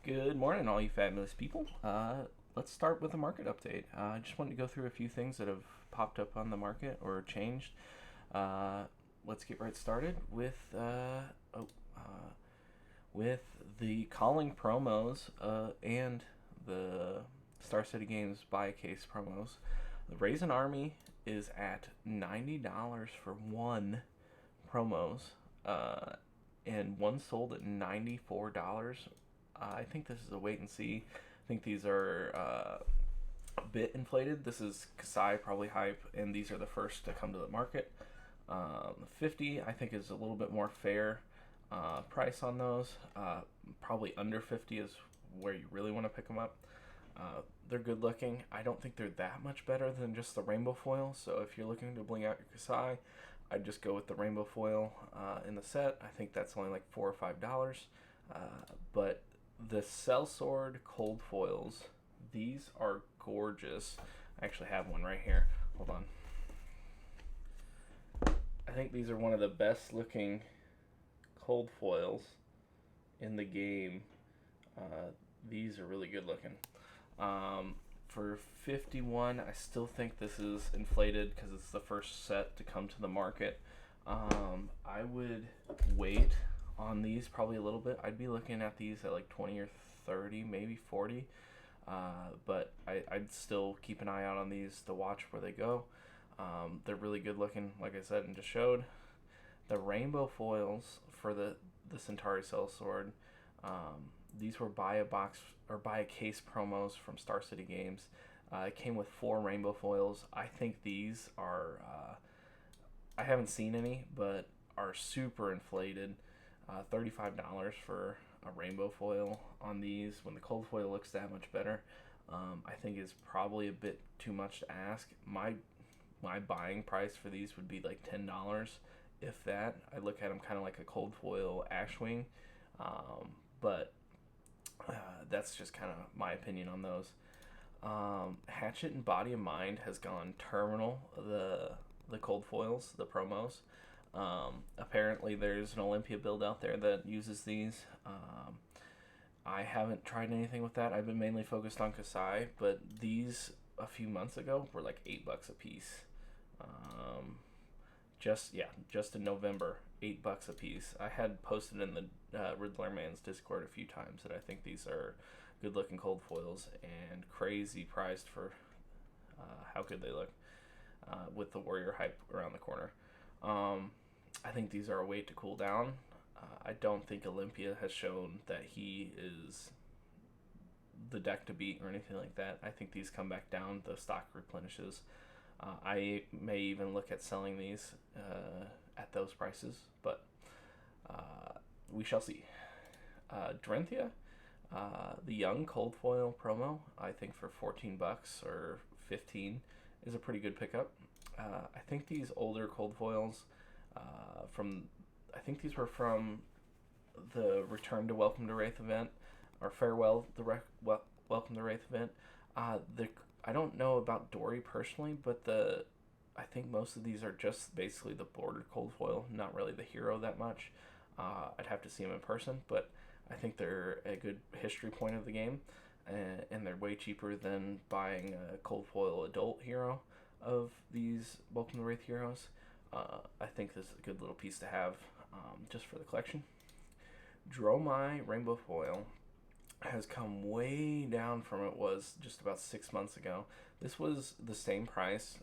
Good morning, all you fabulous people. Let's start with a market update. I just wanted to go through a few things that have popped up on the market or changed. Uh, let's get right started oh, uh, with the calling promos and the Star City Games buy a case promos. The Raisin Army is at $90 for one promos, uh, and one sold at $94. I think this is a wait and see. I think these are a bit inflated. This is Kasai, probably hype, and these are the first to come to the market. 50, I think, is a little bit more fair price on those. Probably under 50 is where you really want to pick them up. They're good looking. I don't think they're that much better than just the rainbow foil. So if you're looking to bling out your Kasai, I'd just go with the rainbow foil in the set. I think that's only like $4 or $5. But the Sellsword cold foils, these are gorgeous. I actually have one right here. Hold on. I think these are one of the best looking cold foils in the game. These are really good looking. For 51, I still think this is inflated because it's the first set to come to the market. I would wait on these probably a little bit. I'd be looking at these at like 20 or 30, maybe 40. But I'd still keep an eye out on these to watch where they go. They're really good looking, like I said and just showed. The rainbow foils for the Centauri Sellsword, these were buy a box or buy a case promos from Star City Games. It came with 4 rainbow foils. I think these are, I haven't seen any, but are super inflated. $35 for a rainbow foil on these when the cold foil looks that much better. I think is probably a bit too much to ask. My buying price for these would be like $10, if that. I look at them kind of like a cold foil Ashwing, but that's just kind of my opinion on those. Hatchet and Body of Mind has gone terminal. The cold foils, the promos. Apparently, there's an Olympia build out there that uses these. I haven't tried anything with that. I've been mainly focused on Kasai, but these a few months ago were like $8 a piece. Just in November, $8 a piece. I had posted in the Riddler Man's Discord a few times that I think these are good looking cold foils and crazy priced for how good they look with the Warrior hype around the corner. I think these are a wait to cool down. I don't think Olympia has shown that he is the deck to beat or anything like that. I think these come back down. The stock replenishes. I may even look at selling these at those prices, but we shall see. Drenthia, the young cold foil promo, I think for $14 or 15 is a pretty good pickup. I think these older cold foils I think these were from the Return to Welcome to Wraith event or Farewell Welcome to Wraith event. I don't know about Dory personally, but I think most of these are just basically the bordered cold foil, not really the hero that much. I'd have to see them in person, but I think they're a good history point of the game, and they're way cheaper than buying a cold foil adult hero of these Welcome to Wraith heroes. I think this is a good little piece to have just for the collection. Dromai Rainbow Foil has come way down from it was just about 6 months ago. This was the same price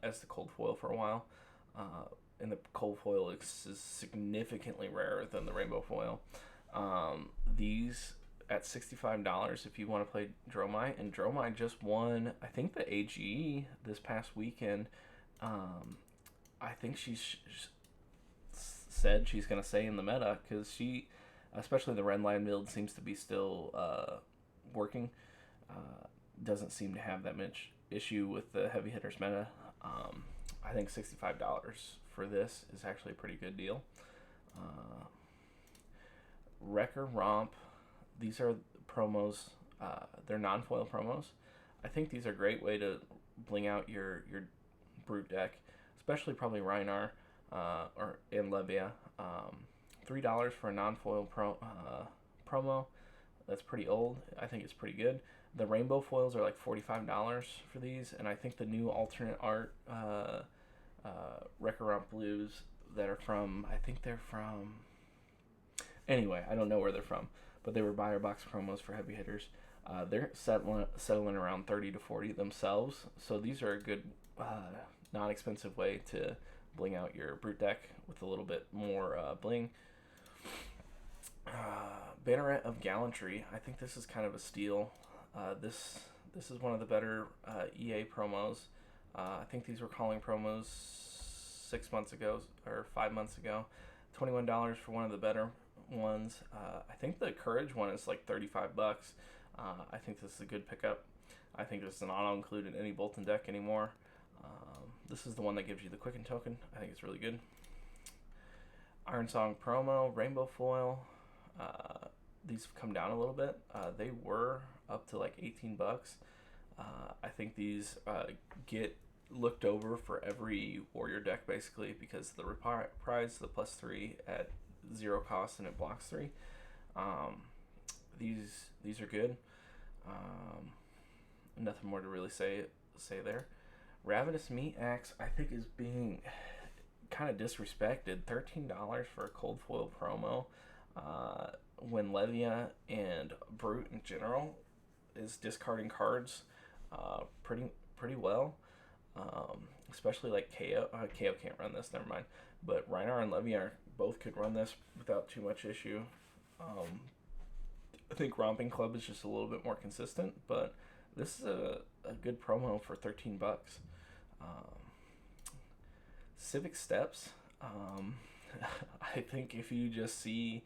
as the cold foil for a while, and the cold foil is significantly rarer than the rainbow foil. These at $65 if you want to play Dromai, and Dromai just won, I think, the AGE this past weekend. I think she's said she's going to stay in the meta because she, especially the Redline build, seems to be still working. Doesn't seem to have that much issue with the heavy hitters meta. I think $65 for this is actually a pretty good deal. Wrecker Romp, these are promos. They're non-foil promos. I think these are a great way to bling out your brute deck, especially probably Rhinar and Levia. $3 for a non-foil promo. that's pretty old. I think it's pretty good. The rainbow foils are like $45 for these, and I think the new alternate art Recurrent Blues that are from, I think they're from, anyway, I don't know where they're from, but they were buyer box promos for heavy hitters. They're settling around 30 to 40 themselves, so these are a good, non-expensive way to bling out your brute deck with a little bit more bling. Banneret of Gallantry. I think this is kind of a steal. This is one of the better EA promos. I think these were calling promos 6 months ago or 5 months ago. $21 for one of the better ones. I think the Courage one is like $35. I think this is a good pickup. I think this is not included in any Boltyn deck anymore. This is the one that gives you the Quicken token. I think it's really good. Iron Song promo, Rainbow foil. These have come down a little bit. They were up to like $18. I think these get looked over for every warrior deck basically because the reprise the +3 at 0 cost and it blocks 3. These are good. Nothing more to really say there. Ravenous Meat Axe I think is being kind of disrespected. $13 for a cold foil promo when Levia and Brute in general is discarding cards pretty well. Especially like KO. KO can't run this, never mind. But Rhinar and Levia both could run this without too much issue. I think Romping Club is just a little bit more consistent, but this is a good promo for $13. Civic Steps. I think if you just see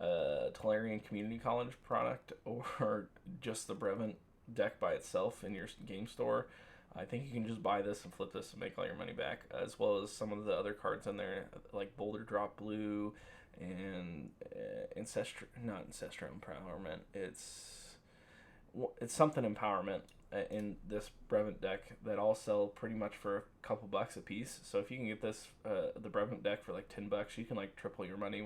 a Tolarian Community College product or just the Brevant deck by itself in your game store, I think you can just buy this and flip this and make all your money back, as well as some of the other cards in there, like Boulder Drop Blue and Ancestral Empowerment. It's something Empowerment in this Brevant deck that all sell pretty much for a couple bucks a piece. So if you can get this the Brevant deck for like $10, you can like triple your money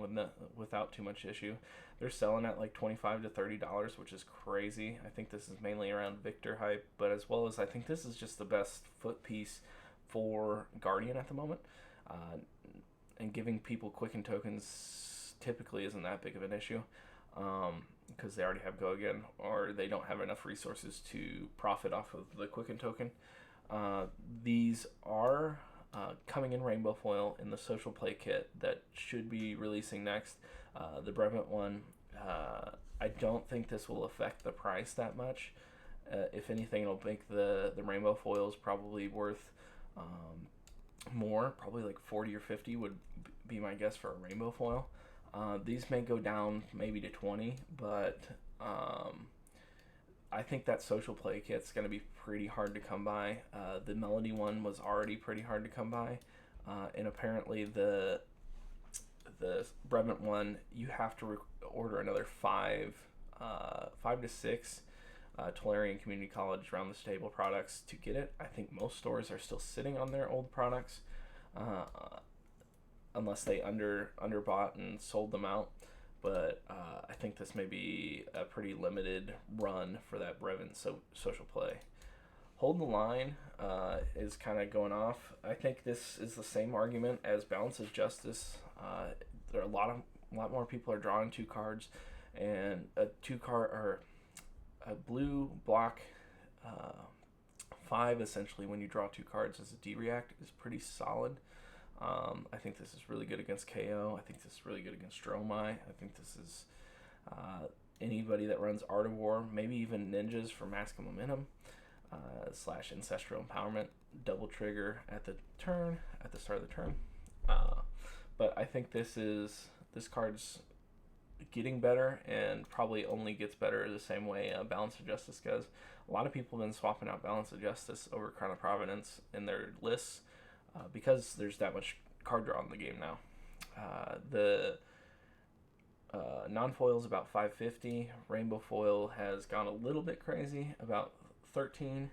without too much issue. They're selling at like $25 to $30, which is crazy. I think this is mainly around Victor hype, but as well as I think this is just the best foot piece for Guardian at the moment. And giving people Quicken tokens typically isn't that big of an issue. Because they already have Go Again, or they don't have enough resources to profit off of the Quicken token. These are coming in Rainbow Foil in the Social Play kit that should be releasing next. The Brevant one, I don't think this will affect the price that much. If anything, it'll make the Rainbow Foils probably worth more. Probably like 40 or 50 would be my guess for a Rainbow Foil. These may go down maybe to 20, but I think that Social Play kit's going to be pretty hard to come by. The Melody one was already pretty hard to come by, and apparently the Brevant one, you have to order another 5 to 6 Tolarian Community College Round the Stable products to get it. I think most stores are still sitting on their old products. Unless they underbought and sold them out. But I think this may be a pretty limited run for that Brevant Social Play. Hold the Line is kind of going off. I think this is the same argument as Balance of Justice. There are a lot more people are drawing 2 cards, and a blue block 5 essentially when you draw 2 cards as a D-React is pretty solid. I think this is really good against KO. I think this is really good against Dromai. I think this is anybody that runs Art of War, maybe even Ninjas for Mask of Momentum / Ancestral Empowerment. Double trigger at the start of the turn. But I think this card's getting better and probably only gets better the same way Balance of Justice goes. A lot of people have been swapping out Balance of Justice over Crown of Providence in their lists. Because there's that much card draw in the game now. The non-foil is about $5.50. Rainbow foil has gone a little bit crazy, about $13.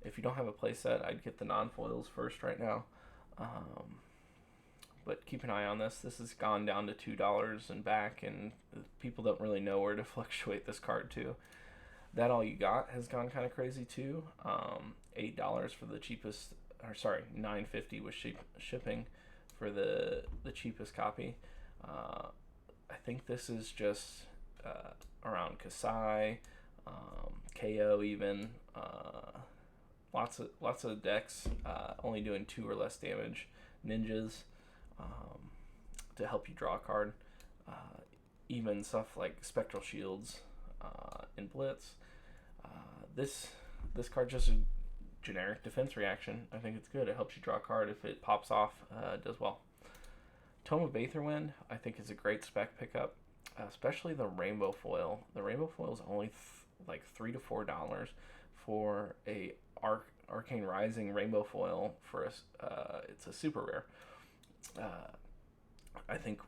If you don't have a playset, I'd get the non-foils first right now. but keep an eye on this. This has gone down to $2 and back, and people don't really know where to fluctuate this card to. That All You Got has gone kind of crazy too. $8 for the cheapest, or sorry, $9.50 with shipping for the cheapest copy. I think this is just around Kasai, KO even. Lots of decks only doing 2 or less damage. Ninjas to help you draw a card. Even stuff like Spectral Shields in Blitz. This card just a generic defense reaction. I think it's good. It helps you draw a card. If it pops off, it does well. Tome of Aetherwind, I think, is a great spec pickup, especially the Rainbow Foil. The Rainbow Foil is only like $3 to $4 for a Arcane Rising Rainbow Foil. For it's a super rare. I think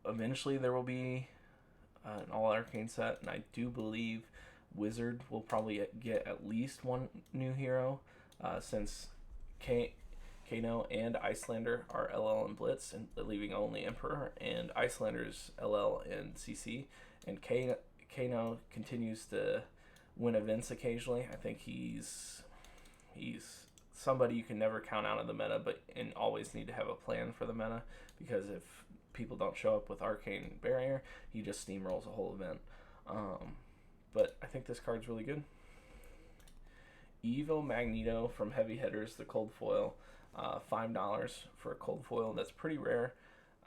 eventually there will be an all Arcane set, and I do believe Wizard will probably get at least one new hero, since Kano and Icelander are LL and Blitz, and leaving only Emperor, and Icelander's LL and CC, and Kano continues to win events occasionally. I think he's somebody you can never count out of the meta, and always need to have a plan for the meta, because if people don't show up with Arcane Barrier, he just steamrolls a whole event. But I think this card's really good. Evo Magneto from Heavy Hitters, the cold foil. $5 for a cold foil. That's pretty rare.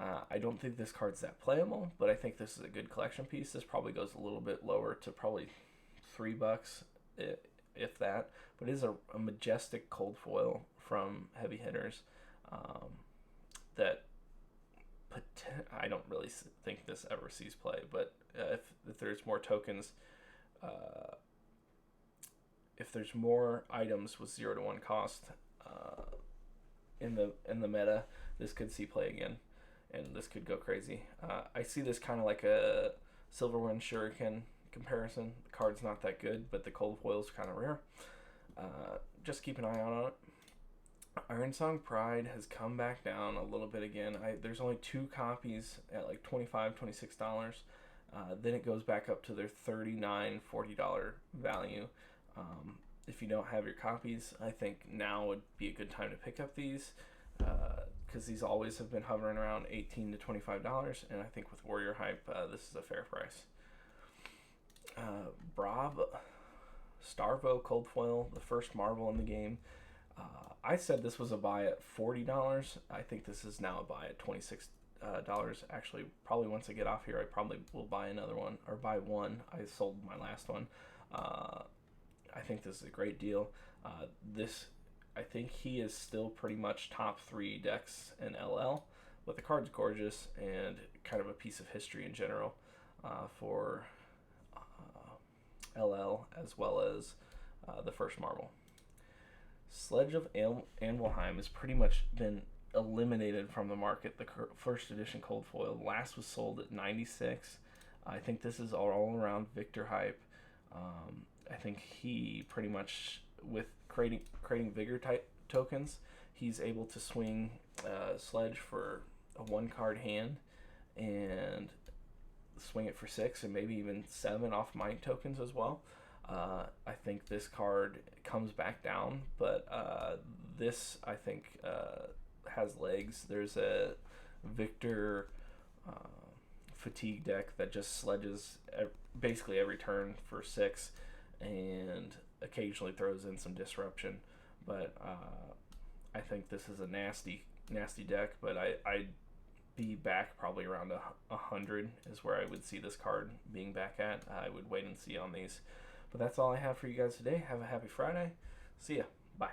I don't think this card's that playable, but I think this is a good collection piece. This probably goes a little bit lower to probably $3, if that. But it is a majestic cold foil from Heavy Hitters that I don't really think this ever sees play. But if there's more tokens, if there's more items with 0 to 1 cost in the meta, this could see play again, and this could go crazy. I see this kind of like a Silverwind Shuriken comparison. The card's not that good, but the cold foil's kind of rare. Just keep an eye on it. Ironsong Pride has come back down a little bit again. There's only 2 copies at like $25, $26. Then it goes back up to their $39, $40 value. If you don't have your copies, I think now would be a good time to pick up these, because these always have been hovering around $18 to $25, and I think with Warrior Hype, this is a fair price. Brav Starvo Cold Foil, the first Marvel in the game. I said this was a buy at $40. I think this is now a buy at $26. Actually, probably once I get off here, I probably will buy another one, or buy one. I sold my last one. I think this is a great deal. I think he is still pretty much top 3 decks in LL, but the card's gorgeous and kind of a piece of history in general for LL, as well as the first Marvel. Sledge of Anvilheim has pretty much been eliminated from the market. The first edition cold foil last was sold at $96. I think this is all around Victor hype. I think he pretty much, with creating vigor type tokens, he's able to swing Sledge for a 1-card hand and swing it for 6 and maybe even 7 off Mind tokens as well. I think this card comes back down, but this, I think, has legs. There's a Victor fatigue deck that just sledges basically every turn for 6 and occasionally throws in some disruption. But I think this is a nasty deck, but I'd be back probably around 100 is where I would see this card being back at. I would wait and see on these. But that's all I have for you guys today. Have a happy Friday. See ya. Bye.